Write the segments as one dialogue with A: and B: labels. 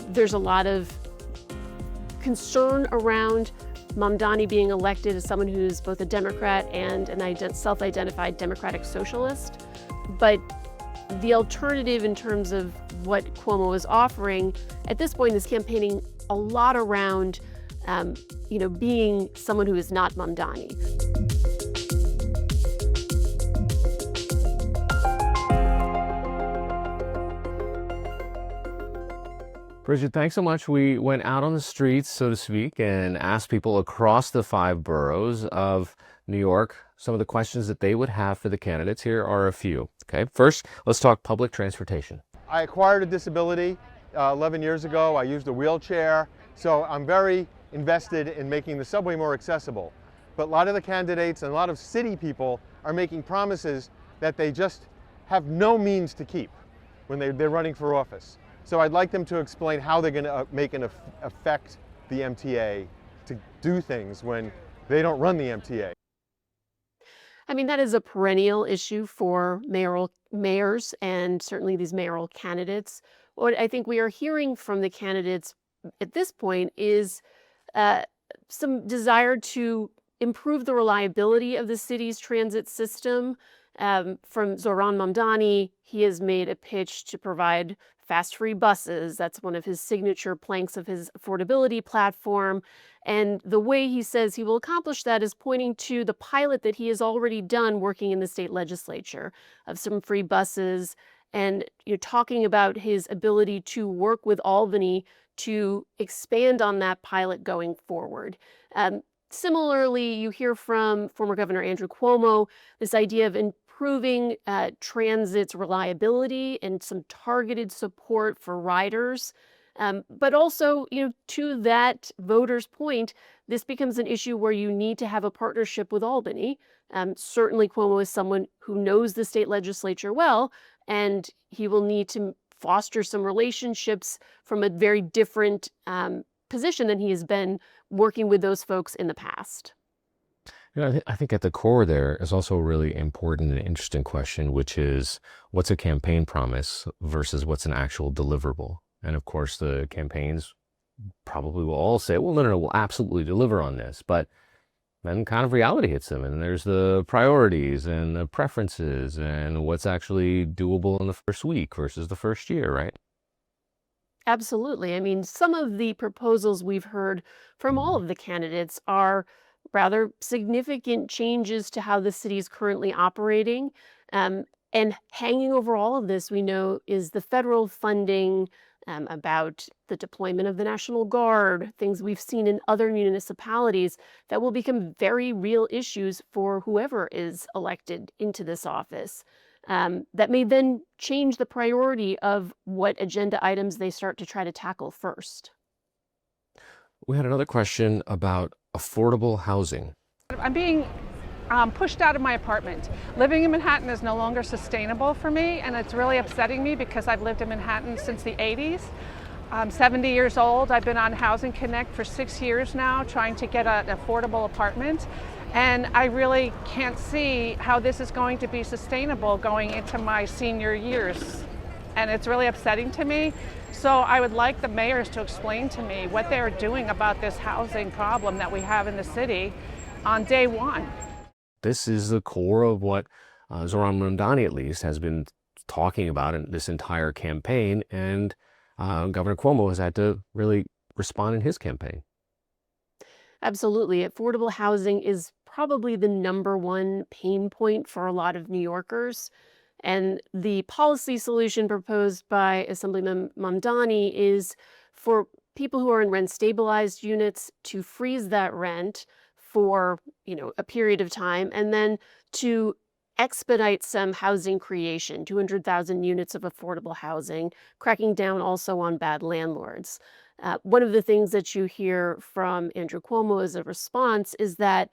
A: There's a lot of concern around Mamdani being elected as someone who's both a Democrat and an self-identified democratic socialist. But the alternative in terms of what Cuomo is offering at this point is campaigning a lot around, being someone who is not Mamdani.
B: Brigid, thanks so much. We went out on the streets, so to speak, and asked people across the 5 boroughs of New York some of the questions that they would have for the candidates. Here are a few. Okay, first, let's talk public transportation.
C: I acquired a disability 11 years ago. I used a wheelchair, so I'm very invested in making the subway more accessible. But a lot of the candidates and a lot of city people are making promises that they just have no means to keep when they're running for office. So I'd like them to explain how they're going to affect the MTA to do things when they don't run the MTA.
A: I mean, that is a perennial issue for mayors and certainly these mayoral candidates. What I think we are hearing from the candidates at this point is some desire to improve the reliability of the city's transit system. From Zohran Mamdani, he has made a pitch to provide fast free buses. That's one of his signature planks of his affordability platform. And the way he says he will accomplish that is pointing to the pilot that he has already done working in the state legislature of some free buses, and talking about his ability to work with Albany to expand on that pilot going forward. Similarly, you hear from former Governor Andrew Cuomo this idea of improving transit's reliability and some targeted support for riders. But also, to that voter's point, this becomes an issue where you need to have a partnership with Albany. Certainly, Cuomo is someone who knows the state legislature well, and he will need to foster some relationships from a very different position than he has been working with those folks in the past.
B: I think at the core there is also a really important and interesting question, which is what's a campaign promise versus what's an actual deliverable? And of course, the campaigns probably will all say, well, no, we'll absolutely deliver on this. But then kind of reality hits them, and there's the priorities and the preferences and what's actually doable in the first week versus the first year, right?
A: Absolutely. I mean, some of the proposals we've heard from all of the candidates are rather significant changes to how the city is currently operating. And hanging over all of this, we know, is the federal funding, about the deployment of the National Guard, things we've seen in other municipalities that will become very real issues for whoever is elected into this office. That may then change the priority of what agenda items they start to try to tackle first.
B: We had another question about affordable housing.
D: I'm being pushed out of my apartment. Living in Manhattan is no longer sustainable for me, and it's really upsetting me because I've lived in Manhattan since the 80s. I'm 70 years old. I've been on Housing Connect for 6 years now, trying to get an affordable apartment. And I really can't see how this is going to be sustainable going into my senior years. And it's really upsetting to me. So I would like the mayors to explain to me what they're doing about this housing problem that we have in the city on day one.
B: This is the core of what Zohran Mamdani, at least, has been talking about in this entire campaign. And Governor Cuomo has had to really respond in his campaign.
A: Absolutely. Affordable housing is probably the number one pain point for a lot of New Yorkers. And the policy solution proposed by Assemblyman Mamdani is for people who are in rent-stabilized units to freeze that rent for, a period of time, and then to expedite some housing creation, 200,000 units of affordable housing, cracking down also on bad landlords. One of the things that you hear from Andrew Cuomo as a response is that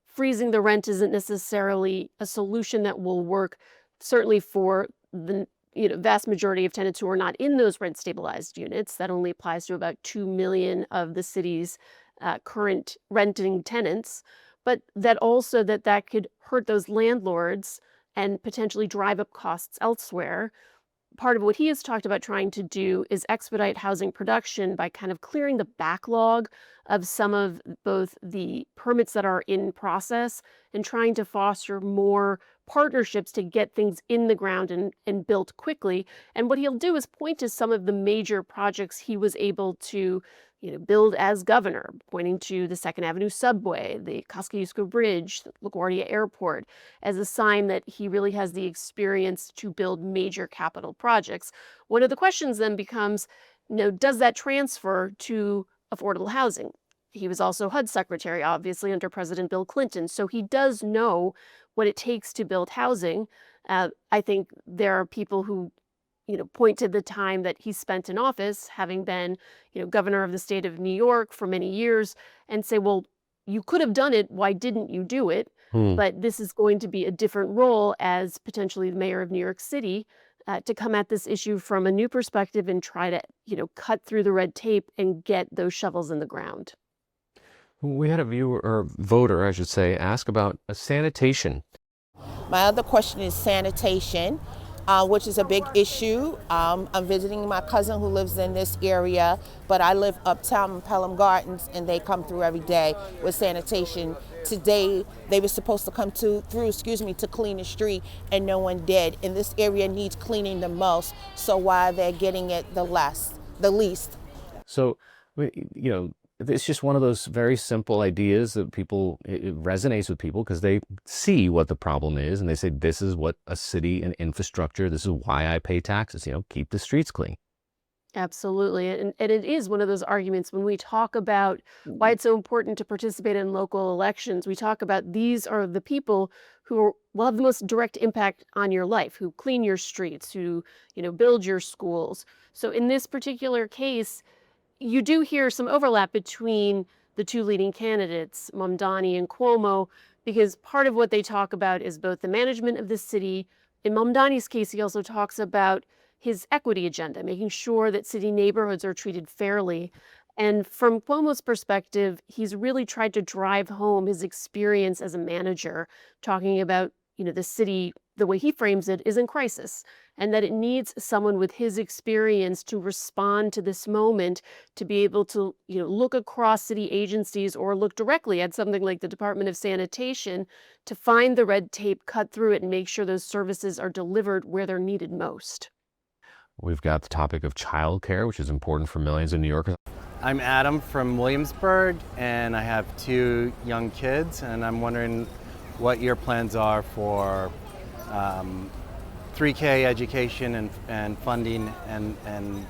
A: freezing the rent isn't necessarily a solution that will work, certainly for the vast majority of tenants who are not in those rent-stabilized units. That only applies to about 2 million of the city's current renting tenants, but that also that could hurt those landlords and potentially drive up costs elsewhere. part of what he has talked about trying to do is expedite housing production by kind of clearing the backlog of some of both the permits that are in process and trying to foster more partnerships to get things in the ground and built quickly. And what he'll do is point to some of the major projects he was able to build as governor, pointing to the Second Avenue subway, the Kosciuszko Bridge, the LaGuardia Airport, as a sign that he really has the experience to build major capital projects. One of the questions then becomes, does that transfer to affordable housing? He was also HUD secretary, obviously, under President Bill Clinton, so he does know what it takes to build housing. I think there are people who point to the time that he spent in office, having been, governor of the state of New York for many years, and say, well, you could have done it. Why didn't you do it? But this is going to be a different role as potentially the mayor of New York City to come at this issue from a new perspective and try to, cut through the red tape and get those shovels in the ground.
B: We had a viewer, or voter, I should say, ask about sanitation.
E: My other question is sanitation, which is a big issue. I'm visiting my cousin who lives in this area, but I live uptown in Pelham Gardens, and they come through every day with sanitation. Today, they were supposed to come through, to clean the street, and no one did. And this area needs cleaning the most, so why they're getting it the least.
B: So, it's just one of those very simple ideas that it resonates with people because they see what the problem is and they say, this is what a city and infrastructure, this is why I pay taxes, keep the streets clean.
A: Absolutely. And it is one of those arguments when we talk about why it's so important to participate in local elections. We talk about these are the people who will have the most direct impact on your life, who clean your streets, who, build your schools. So in this particular case, you do hear some overlap between the two leading candidates, Mamdani and Cuomo, because part of what they talk about is both the management of the city. In Mamdani's case, he also talks about his equity agenda, making sure that city neighborhoods are treated fairly. And from Cuomo's perspective, he's really tried to drive home his experience as a manager, talking about, the city, the way he frames it, is in crisis, and that it needs someone with his experience to respond to this moment, to be able to, look across city agencies or look directly at something like the Department of Sanitation to find the red tape, cut through it, and make sure those services are delivered where they're needed most.
B: We've got the topic of childcare, which is important for millions of New Yorkers.
F: I'm Adam from Williamsburg, and I have 2 young kids, and I'm wondering what your plans are for 3K education and funding and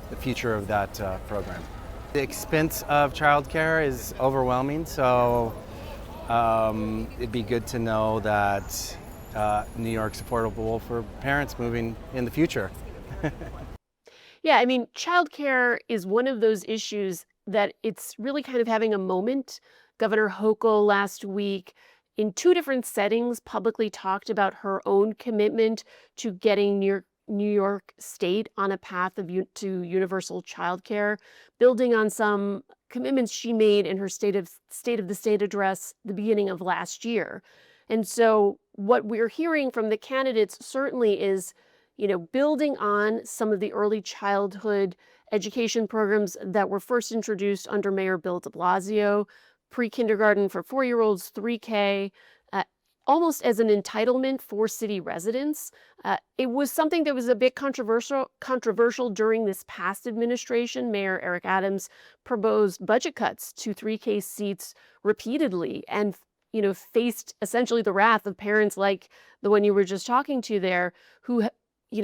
F: the future of that program. The expense of childcare is overwhelming, so it'd be good to know that New York's affordable for parents moving in the future.
A: Yeah, I mean, childcare is one of those issues that it's really kind of having a moment. Governor Hochul last week, in 2 different settings, publicly talked about her own commitment to getting New York State on a path to universal childcare, building on some commitments she made in her State of the State address the beginning of last year. And so what we're hearing from the candidates certainly is, building on some of the early childhood education programs that were first introduced under Mayor Bill de Blasio, pre-kindergarten for 4-year-olds, 3K, almost as an entitlement for city residents. It was something that was a bit controversial during this past administration. Mayor Eric Adams proposed budget cuts to 3K seats repeatedly and, faced essentially the wrath of parents like the one you were just talking to there, who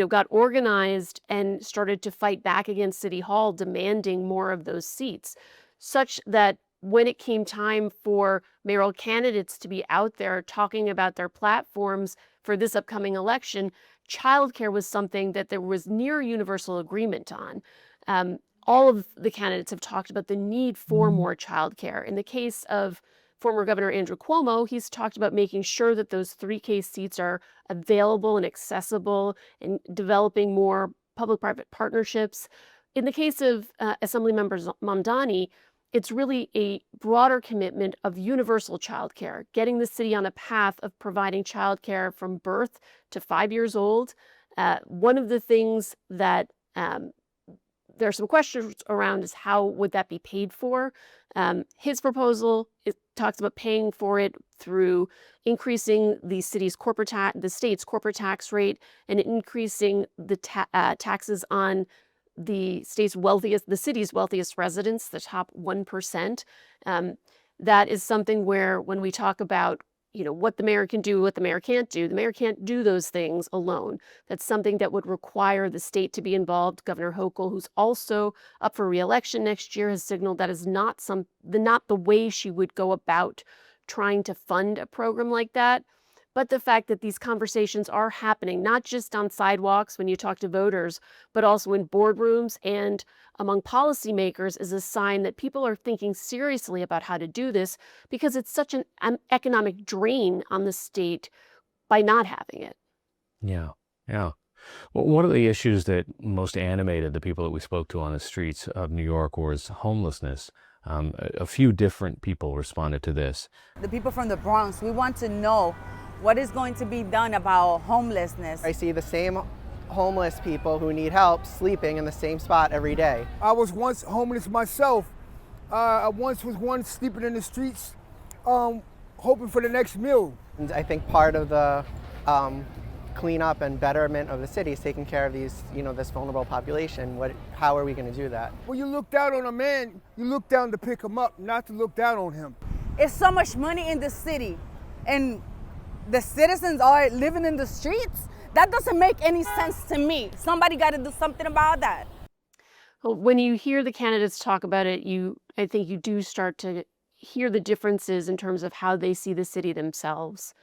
A: got organized and started to fight back against City Hall, demanding more of those seats, such that when it came time for mayoral candidates to be out there talking about their platforms for this upcoming election, childcare was something that there was near universal agreement on. All of the candidates have talked about the need for more childcare. In the case of former Governor Andrew Cuomo, he's talked about making sure that those 3K seats are available and accessible and developing more public-private partnerships. In the case of Assemblymember Mamdani, it's really a broader commitment of universal childcare, getting the city on a path of providing childcare from birth to 5 years old, One of the things that there are some questions around is how would that be paid for? His proposal, it talks about paying for it through increasing the state's corporate tax rate and increasing the taxes on the city's wealthiest residents, the top 1%. That is something where when we talk about what the mayor can do, what the mayor can't do. The mayor can't do those things alone. That's something that would require the state to be involved. Governor Hochul, who's also up for re-election next year, has signaled that is not the way she would go about trying to fund a program like that. But the fact that these conversations are happening, not just on sidewalks when you talk to voters, but also in boardrooms and among policymakers, is a sign that people are thinking seriously about how to do this, because it's such an economic drain on the state by not having it.
B: Yeah, yeah. Well, one of the issues that most animated the people that we spoke to on the streets of New York was homelessness. A few different people responded to this.
G: The people from the Bronx, we want to know what is going to be done about homelessness.
H: I see the same homeless people who need help sleeping in the same spot every day.
I: I was once homeless myself. I once was one sleeping in the streets, hoping for the next meal.
H: And I think part of the cleanup and betterment of the city is taking care of these, this vulnerable population. How are we going to do that?
I: When you look down on a man, you look down to pick him up, not to look down on him.
G: It's so much money in the city, and the citizens are living in the streets. That doesn't make any sense to me. Somebody got to do something about that.
A: Well, when you hear the candidates talk about it, I think you do start to hear the differences in terms of how they see the city themselves.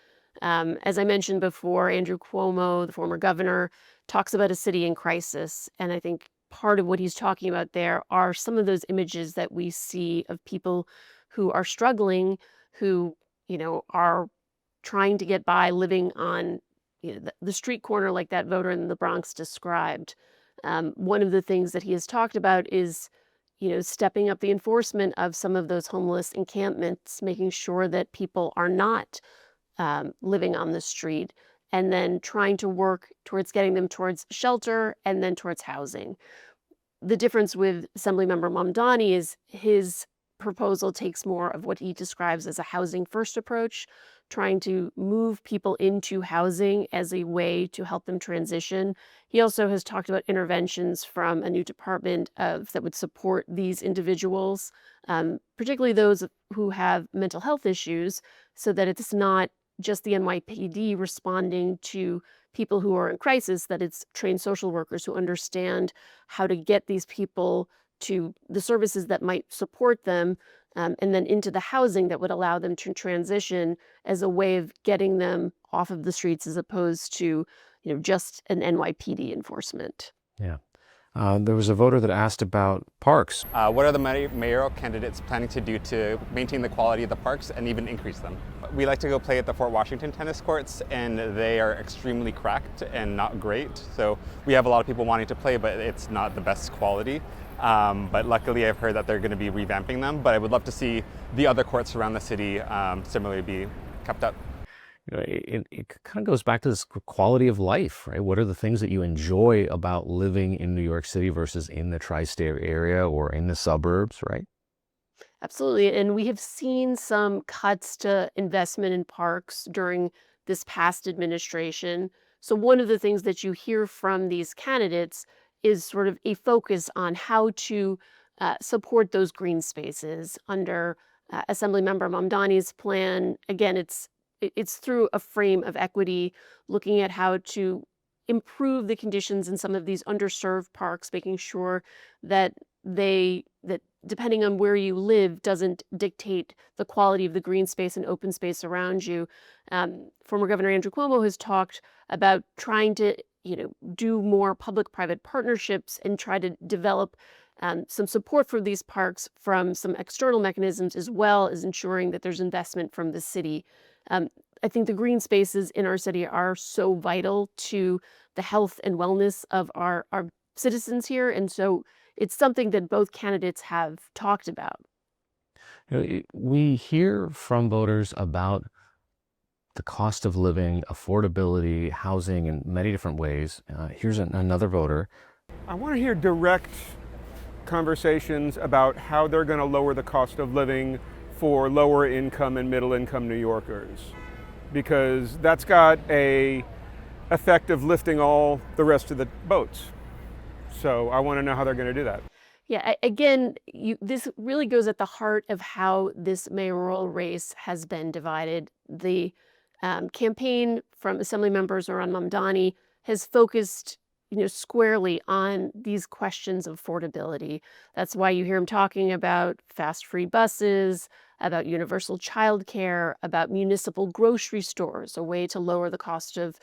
A: As I mentioned before, Andrew Cuomo, the former governor, talks about a city in crisis. And I think part of what he's talking about there are some of those images that we see of people who are struggling, who, are trying to get by living on the street corner like that voter in the Bronx described. One of the things that he has talked about is, stepping up the enforcement of some of those homeless encampments, making sure that people are not living on the street, and then trying to work towards getting them towards shelter and then towards housing. The difference with Assemblymember Mamdani is his proposal takes more of what he describes as a housing first approach, trying to move people into housing as a way to help them transition. He also has talked about interventions from a new department that would support these individuals, particularly those who have mental health issues, so that it's not just the NYPD responding to people who are in crisis, that it's trained social workers who understand how to get these people to the services that might support them, and then into the housing that would allow them to transition as a way of getting them off of the streets, as opposed to, just an NYPD enforcement.
B: Yeah. There was a voter that asked about parks.
J: What are the mayoral candidates planning to do to maintain the quality of the parks and even increase them? We like to go play at the Fort Washington tennis courts, and they are extremely cracked and not great. So we have a lot of people wanting to play, but it's not the best quality. But luckily I've heard that they're going to be revamping them, but I would love to see the other courts around the city similarly be kept up.
B: It kind of goes back to this quality of life, right? What are the things that you enjoy about living in New York City versus in the tri-state area or in the suburbs, right?
A: Absolutely. And we have seen some cuts to investment in parks during this past administration. So one of the things that you hear from these candidates is sort of a focus on how to support those green spaces under Assemblymember Mamdani's plan. Again, it's through a frame of equity, looking at how to improve the conditions in some of these underserved parks, making sure that depending on where you live doesn't dictate the quality of the green space and open space around you. Former Governor Andrew Cuomo has talked about trying to do more public-private partnerships and try to develop some support for these parks from some external mechanisms, as well as ensuring that there's investment from the city. I think the green spaces in our city are so vital to the health and wellness of our citizens here. And so it's something that both candidates have talked about.
B: We hear from voters about the cost of living, affordability, housing in many different ways. Here's another voter.
K: I want to hear direct conversations about how they're going to lower the cost of living for lower income and middle income New Yorkers, because that's got a effect of lifting all the rest of the boats. So I want to know how they're going to do that.
A: Yeah, again, this really goes at the heart of how this mayoral race has been divided. The campaign from Assemblymember Zohran Mamdani has focused, squarely on these questions of affordability. That's why you hear him talking about fast free buses, about universal childcare, about municipal grocery stores, a way to lower the cost of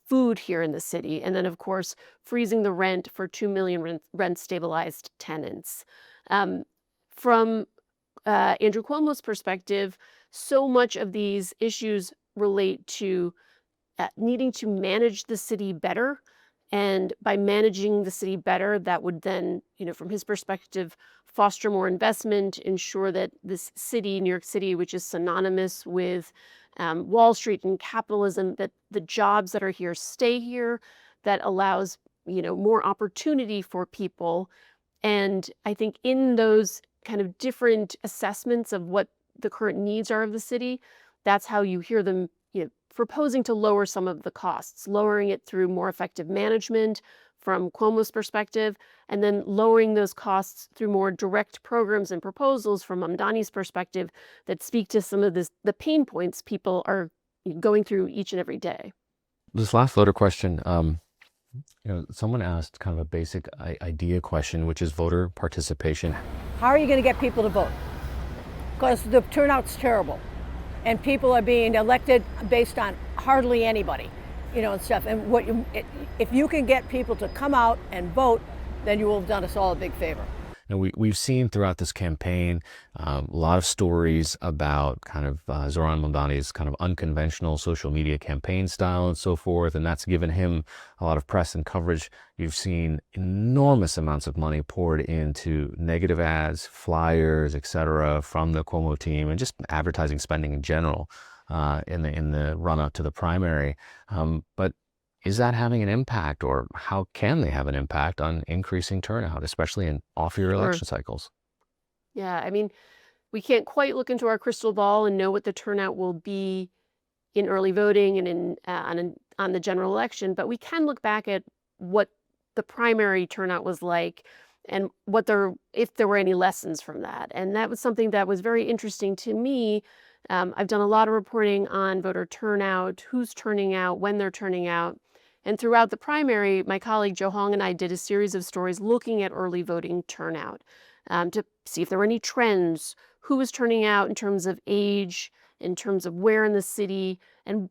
A: food here in the city. And then, of course, freezing the rent for 2 million rent-stabilized tenants. From Andrew Cuomo's perspective, so much of these issues relate to needing to manage the city better. And by managing the city better, that would then, from his perspective, foster more investment, ensure that this city, New York City, which is synonymous with Wall Street and capitalism, that the jobs that are here stay here, that allows, more opportunity for people. And I think in those kind of different assessments of what the current needs are of the city, that's how you hear them, proposing to lower some of the costs, lowering it through more effective management from Cuomo's perspective, and then lowering those costs through more direct programs and proposals from Mamdani's perspective that speak to some of the pain points people are going through each and every day.
B: This last voter question, someone asked kind of a basic idea question, which is voter participation.
L: How are you going to get people to vote? Because the turnout's terrible. And people are being elected based on hardly anybody, and stuff. And if you can get people to come out and vote, then you will have done us all a big favor.
B: And we've seen throughout this campaign a lot of stories about kind of Zohran Mamdani's kind of unconventional social media campaign style and so forth, and that's given him a lot of press and coverage. You've seen enormous amounts of money poured into negative ads, flyers, etc., from the Cuomo team, and just advertising spending in general in the run-up to the primary. But is that having an impact, or how can they have an impact on increasing turnout, especially in off-year election cycles?
A: Yeah, I mean, we can't quite look into our crystal ball and know what the turnout will be in early voting and on the general election, but we can look back at what the primary turnout was like and if there were any lessons from that. And that was something that was very interesting to me. I've done a lot of reporting on voter turnout, who's turning out, when they're turning out. And throughout the primary, my colleague Joe Hong and I did a series of stories looking at early voting turnout to see if there were any trends, who was turning out in terms of age, in terms of where in the city, and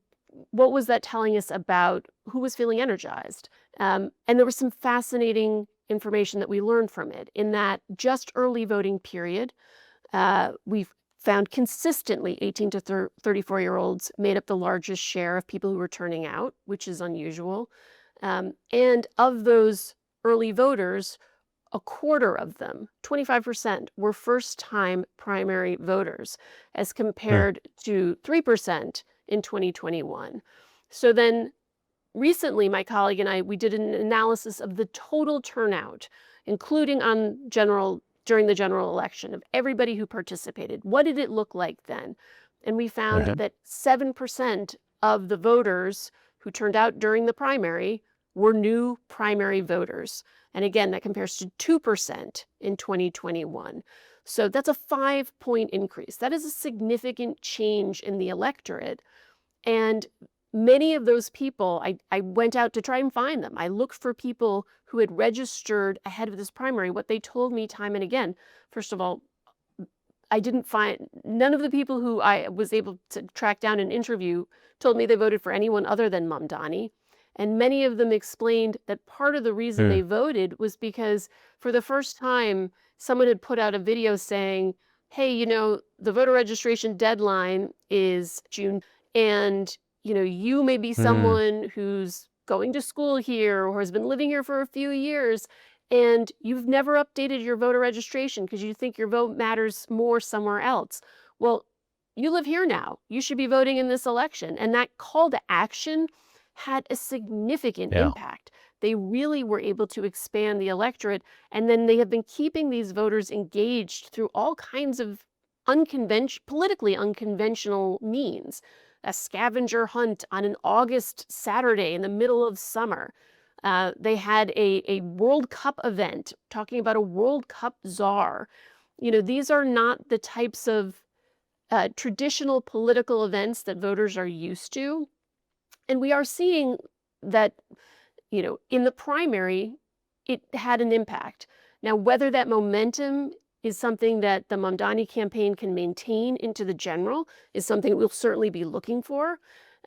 A: what was that telling us about who was feeling energized. And there was some fascinating information that we learned from it. In that just early voting period, we've found consistently 18 to 34-year-olds made up the largest share of people who were turning out, which is unusual. And of those early voters, a quarter of them, 25%, were first-time primary voters, as compared to 3% in 2021. So then recently, my colleague and I, we did an analysis of the total turnout, including during the general election, of everybody who participated. What did it look like then? And we found that 7% of the voters who turned out during the primary were new primary voters. And again, that compares to 2% in 2021. So that's a 5-point increase. That is a significant change in the electorate. And many of those people, I went out to try and find them. I looked for people who had registered ahead of this primary. What they told me time and again, first of all, I didn't find, none of the people who I was able to track down and interview told me they voted for anyone other than Mamdani. And many of them explained that part of the reason they voted was because for the first time, someone had put out a video saying, hey, the voter registration deadline is June, and you may be someone who's going to school here or has been living here for a few years, and you've never updated your voter registration because you think your vote matters more somewhere else. Well, you live here now. You should be voting in this election. And that call to action had a significant
B: Yeah.
A: impact. They really were able to expand the electorate. And then they have been keeping these voters engaged through all kinds of politically unconventional means. A scavenger hunt on an August Saturday in the middle of summer. They had a World Cup event talking about a World Cup czar. These are not the types of traditional political events that voters are used to. And we are seeing that, in the primary, it had an impact. Now, whether that momentum is something that the Mamdani campaign can maintain into the general is something we'll certainly be looking for.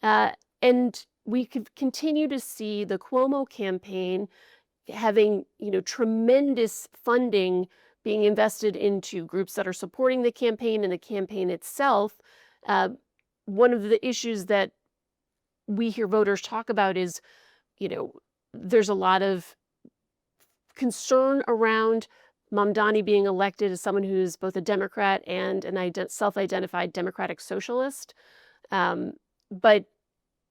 A: And we could continue to see the Cuomo campaign having, tremendous funding being invested into groups that are supporting the campaign and the campaign itself. One of the issues that we hear voters talk about is, there's a lot of concern around Mamdani being elected as someone who's both a Democrat and an self-identified democratic socialist. But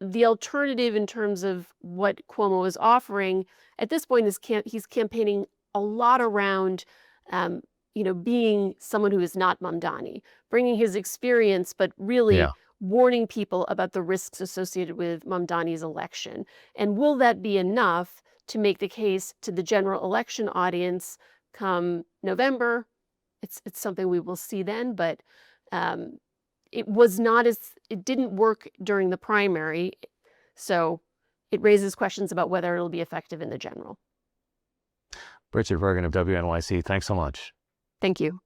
A: the alternative in terms of what Cuomo is offering at this point is he's campaigning a lot around, being someone who is not Mamdani, bringing his experience, but really
B: Yeah.
A: warning people about the risks associated with Mamdani's election. And will that be enough to make the case to the general election audience come November? It's something we will see then, but it didn't work during the primary, so it raises questions about whether it'll be effective in the general.
B: Brigid Bergin of WNYC, thanks so much.
A: Thank you.